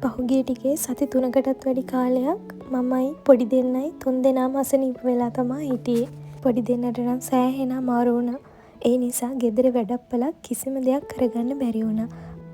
පහුගිය ටිකේ සති 3කටත් වැඩි කාලයක් මමයි පොඩි දෙන්නයි 3 දෙනාම අසනීප වෙලා තමයි හිටියේ. පොඩි දෙන්නට නම් සෑහෙන අමාරු වුණා. ඒ නිසා ගෙදර වැඩප්පලක් කිසිම දෙයක් කරගන්න බැරි වුණා.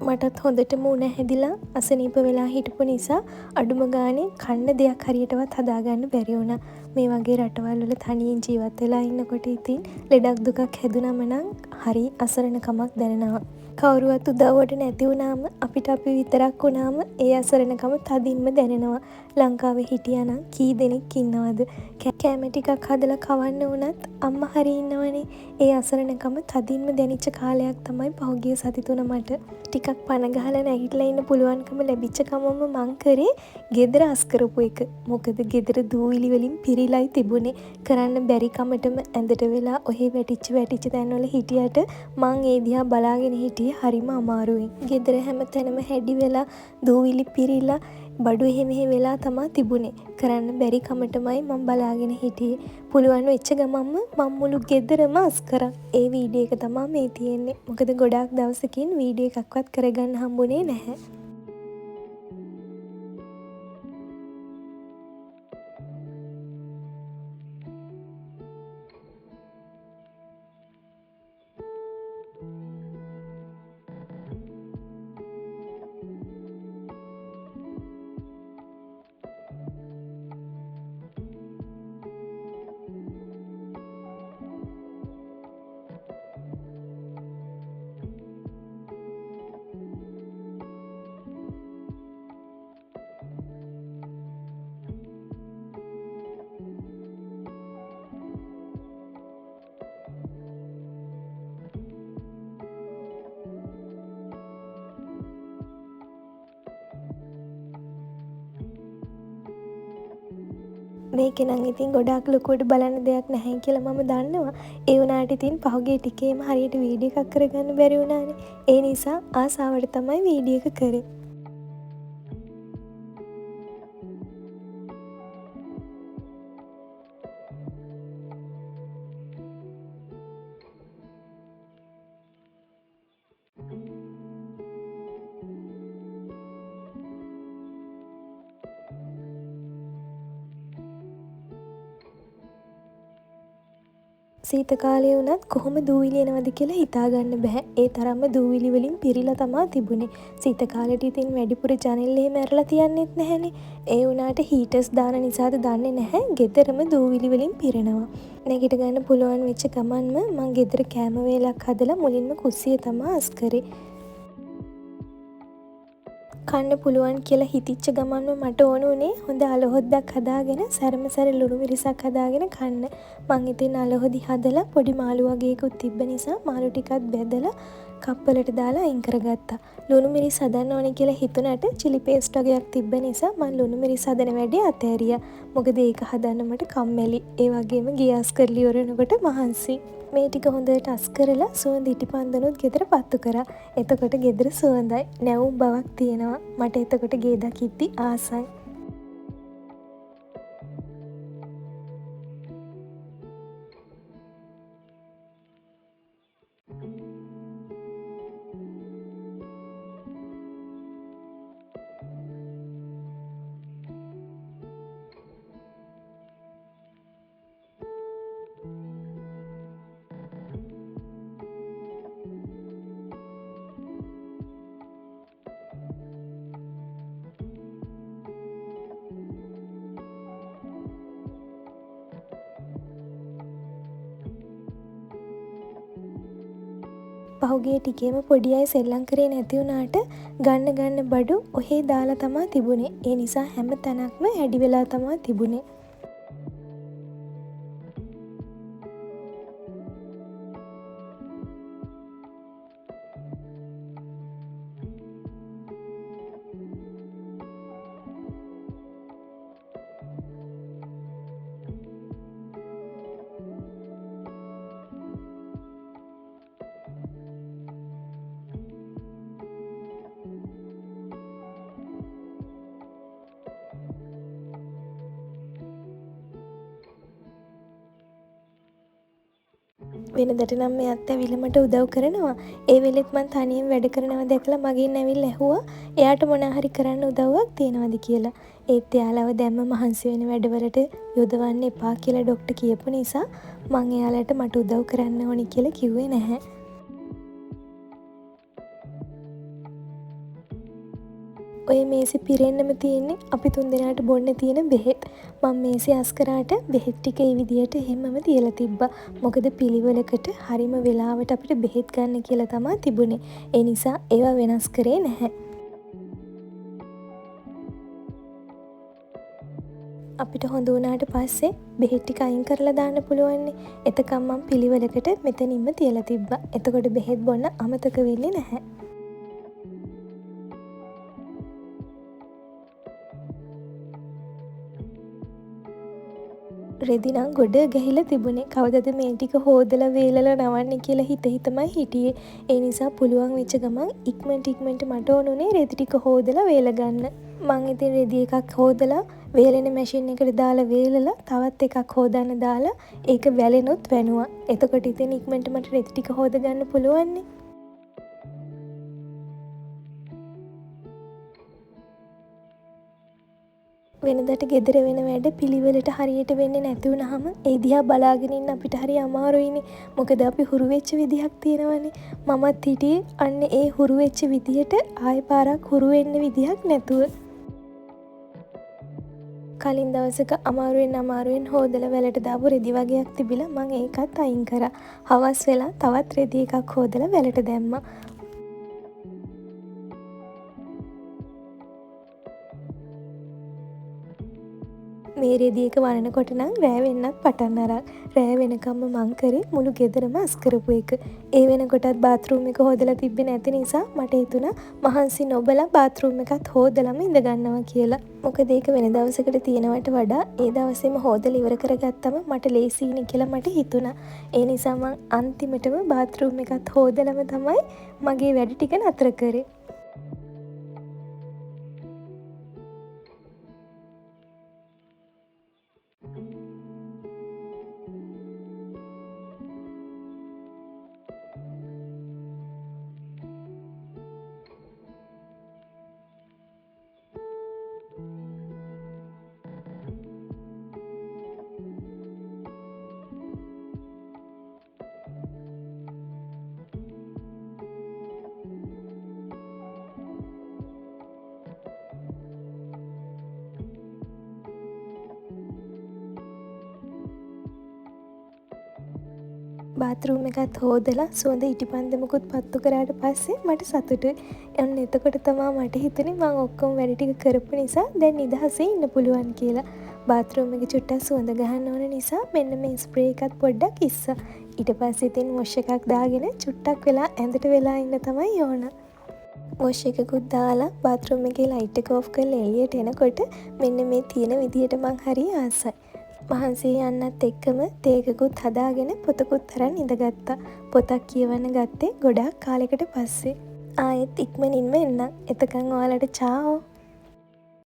මටත් හොඳටම උණ හැදිලා අසනීප වෙලා හිටපු නිසා අඩුම ගානේ කන්න දෙයක් හරියටවත් හදාගන්න බැරි වුණා. මේ වගේ රටවල් වල තනියෙන් ජීවත් වෙලා ඉන්නකොට ඉතින් ලෙඩක් දුකක් හැදුනම නම් හරි අසරණකමක් දැනෙනවා. කවුරුවත් උදව්වට නැති වුණාම අපිට අපි විතරක් වුණාම ඒ අසරණකම තදින්ම දැනෙනවා. ලංකාවේ හිටියානම් කී දෙනෙක් ඉන්නවද? කෑම ටිකක් හදලා කවන්න වුණත් අම්මා හරි ඉන්නවනේ. ඒ අසරණකම තදින්ම දැනිච්ච කාලයක් තමයි පහුගිය සති 3 මට. ටිකක් පණ ගහලා නැගිටලා ඉන්න පුළුවන්කම ලැබිච්ච කමම මං කරේ ගෙදර අස් කරපු එක. මොකද ගෙදර දූවිලි වලින් පිරීලායි තිබුණේ. කරන්න බැරි කමටම ඇඳට වෙලා ඔහේ වැටිච්ච තැන්වල හිටියට මං ඒ දිහා බලාගෙන හිටියේ හරිම අමාරුවෙන්. ගෙදර හැම තැනම හැඩි වෙලා දූවිලි පිරීලා බඩු එහෙ මෙහෙ වෙලා තමා තිබුණේ. කරන්න බැරි කමටමයි මම බලාගෙන හිටියේ. පුළුවන් වෙච්ච ගමන්ම මම මුළු ගෙදරම අස් කරා. ඒ වීඩියෝ එක තමයි මේ තියෙන්නේ. මොකද ගොඩාක් දවසකින් වීඩියෝ එකක්වත් කරගන්න හම්බුනේ නැහැ. මේක නම් ඉතින් ගොඩාක් ලොකුවට බලන්න දෙයක් නැහැ කියලා මම දන්නවා. ඒ වුණාට ඉතින් පහුගිය ටිකේම හරියට වීඩියෝ එකක් කරගන්න බැරි වුණානේ. ඒ නිසා ආසාවට තමයි වීඩියෝ එක කරේ. සීත කාලේ වුණත් කොහොම දූවිලි එනවද කියලා හිතාගන්න බෑ. ඒ තරම්ම දූවිලි වලින් පිරීලා තමා තිබුණේ. සීත කාලේට ඉතින් වැඩිපුර ජනෙල් එහෙම ඇරලා තියන්නෙත් නැහැනේ. ඒ වුණාට හීටර්ස් දාන නිසාද දන්නේ නැහැ. ගෙදරම දූවිලි වලින් පිරෙනවා. නැගිට ගන්න පුළුවන් වෙච්ච ගමන්ම මං ගෙදර කෑම වේලක් හදලා මුලින්ම කුස්සිය තමා අස් කරේ. කන්න පුළුවන් කියලා හිතිච්ච ගමන්ම මට ඕන උනේ හොඳ අලහොද්දක් හදාගෙන සැරම සැර ලුණු මිරිසක් හදාගෙන කන්න. මං ඉතින් අලහොදි හදලා පොඩි මාළු වගේකුත් තිබ්බ නිසා මාළු ටිකක් බෙදලා කප්පලට දාලා අයින් කරගත්තා. ලුණු මිරිස් හදන්න ඕනේ කියලා හිතුණාට චිලි පේස්ට් වගේක් තිබ්බ නිසා මං ලුණු මිරිස් හදන වැඩේ අතෑරියා. මොකද ඒක හදන්න මට කම්මැලි. ඒ වගේම ගියාස් කරලි ඉවරනකොට මහන්සි. මේ ටික හොඳට අස් කරලා සුවඳ ඉටිපන්දනුත් ගෙදර පත්තු කරා. එතකොට ගෙදර සුවඳයි. නැවුම් බවක් තියෙනවා. මට එතකොට ගේ දකිද්දි ආසයි. පහුගිය ටිකේම පොඩි අය සෙල්ලම් කරේ නැති වුණාට ගන්න බඩු ඔහේ දාලා තමා තිබුණේ. ඒ නිසා හැම තැනක්ම හැඩි වෙලා තමා තිබුණේ. වෙනදට නම් මේ අත්ත ඇවිල්ලා මට උදව් කරනවා. ඒ වෙලෙත් මං තනියෙන් වැඩ කරනවා දැකලා මගෙන් ඇවිල්ලා ඇහුවා එයාට මොනා හරි කරන්න උදව්වක් තියෙනවද කියලා. ඒත් එයාලව දැම්ම මහන්සි වෙන වැඩවලට යොදවන්න එපා කියලා ડોක්ටර් කියපු නිසා මං එයාලට මට උදව් කරන්න ඕනි කියලා කිව්වේ නැහැ. ඔය මේසෙ පිරෙන්නම තියෙන්නේ අපි තුන්දෙනාට බොන්න තියෙන බෙහෙත්. මම මේසෙ අස්කරාට බෙහෙත් ටික ඒ විදියට එහෙමම තියලා තිබ්බා. මොකද පිළිවෙලකට හරිම වෙලාවට අපිට බෙහෙත් ගන්න කියලා තමයි තිබුණේ. ඒ නිසා ඒවා වෙනස් කරේ නැහැ. අපිට හොඳ වුණාට පස්සේ බෙහෙත් ටික අයින් කරලා දාන්න පුළුවන්නේ. එතකම් මම පිළිවෙලකට මෙතනින්ම තියලා තිබ්බා. එතකොට බෙහෙත් බොන්න අමතක වෙන්නේ නැහැ. රෙදි නම් ගොඩ ගැහිලා තිබුණේ. කවදද මේ ටික හොදලා වේලලා නවන්නේ කියලා හිතමයි හිටියේ. ඒ නිසා පුළුවන් වෙච්ච ගමන් ඉක්මනට මට ඕනුනේ රෙදි ටික හොදලා වේල ගන්න. මං ඉතින් රෙදි එකක් හොදලා වේලෙන මැෂින් එකට දාලා වේලලා තවත් එකක් හොදන්න දාලා ඒක වැලෙනොත් වැනුවා. එතකොට ඉතින් ඉක්මනට මට රෙදි ටික හොද ගන්න පුළුවන්නේ. වෙනදට ගෙදර වෙන වැඩ පිළිවෙලට හරියට වෙන්නේ නැති වුනහම ඒ දිහා බලාගෙන ඉන්න අපිට හරි අමාරුයිනේ. මොකද අපි හුරු වෙච්ච විදිහක් තියෙනවනේ. මමත් හිටියේ අන්න ඒ හුරු වෙච්ච විදිහට ආයෙ පාරක් හුරු වෙන්න විදිහක් නැතුව. කලින් දවසක අමාරුවෙන් හොදලා වැලට දාපු රෙදි වගේක් තිබිලා මං ඒකත් අයින් කරා. හවස් වෙලා තවත් රෙදි එකක් හොදලා වැලට දැම්මා. මේ රෙදි එක වරනකොට නම් රෑ වෙන්නත් පටන් අරන්. රෑ වෙනකම්ම මං කරේ මුළු ගෙදරම අස් කරපු එක. ඒ වෙනකොටත් බාත් รู ම් එක හොදලා තිබ්බේ නැති නිසා මට හිතුණා මහන්සි නොබලා බාත් รู ම් එකත් හොදලම ඉඳ ගන්නවා කියලා. මොකද ඒක වෙන දවසකට තියෙනවට වඩා ඒ දවසේම හොදලා ඉවර කරගත්තම මට ලේසියිනේ කියලා මට හිතුණා. ඒ නිසා මං අන්තිමටම බාත් รู ම් එකත් හොදලම තමයි මගේ වැඩ ටික නතර කරේ. බාත් รู ම් එකත් හොදලා සුවඳ ඉටිපන්දමකුත් පත්තු කරාට පස්සේ මට සතුටුයි. අන්න එතකොට තමයි මට හිතුනේ මම ඔක්කොම වැඩ ටික කරපු නිසා දැන් නිදහසේ ඉන්න පුළුවන් කියලා. බාත් รู ම් එකේ චුට්ටක් සුවඳ ගහන්න ඕන නිසා මෙන්න මේ ස්ප්‍රේ එකත් පොඩ්ඩක් ඉස්සා. ඊට පස්සේ ඉතින් වොෂ් එකක් දාගෙන චුට්ටක් වෙලා ඇඳට වෙලා ඉන්න තමයි ඕන. වොෂ් එකකුත් දාලා බාත් รู ම් එකේ ලයිට් එක ඔෆ් කරලා එළියට එනකොට මෙන්න මේ තියෙන විදියට මං හරි ආසයි. මහන්සි යන්නත් එක්කම තේකකුත් හදාගෙන පොතකුත් අරන් ඉඳගත්තා. පොතක් කියවන්න ගත්තේ ගොඩාක් කාලෙකට පස්සේ. ආයෙත් ඉක්මනින්ම එන්නම්. එතකන් ඔයාලට චාෝ.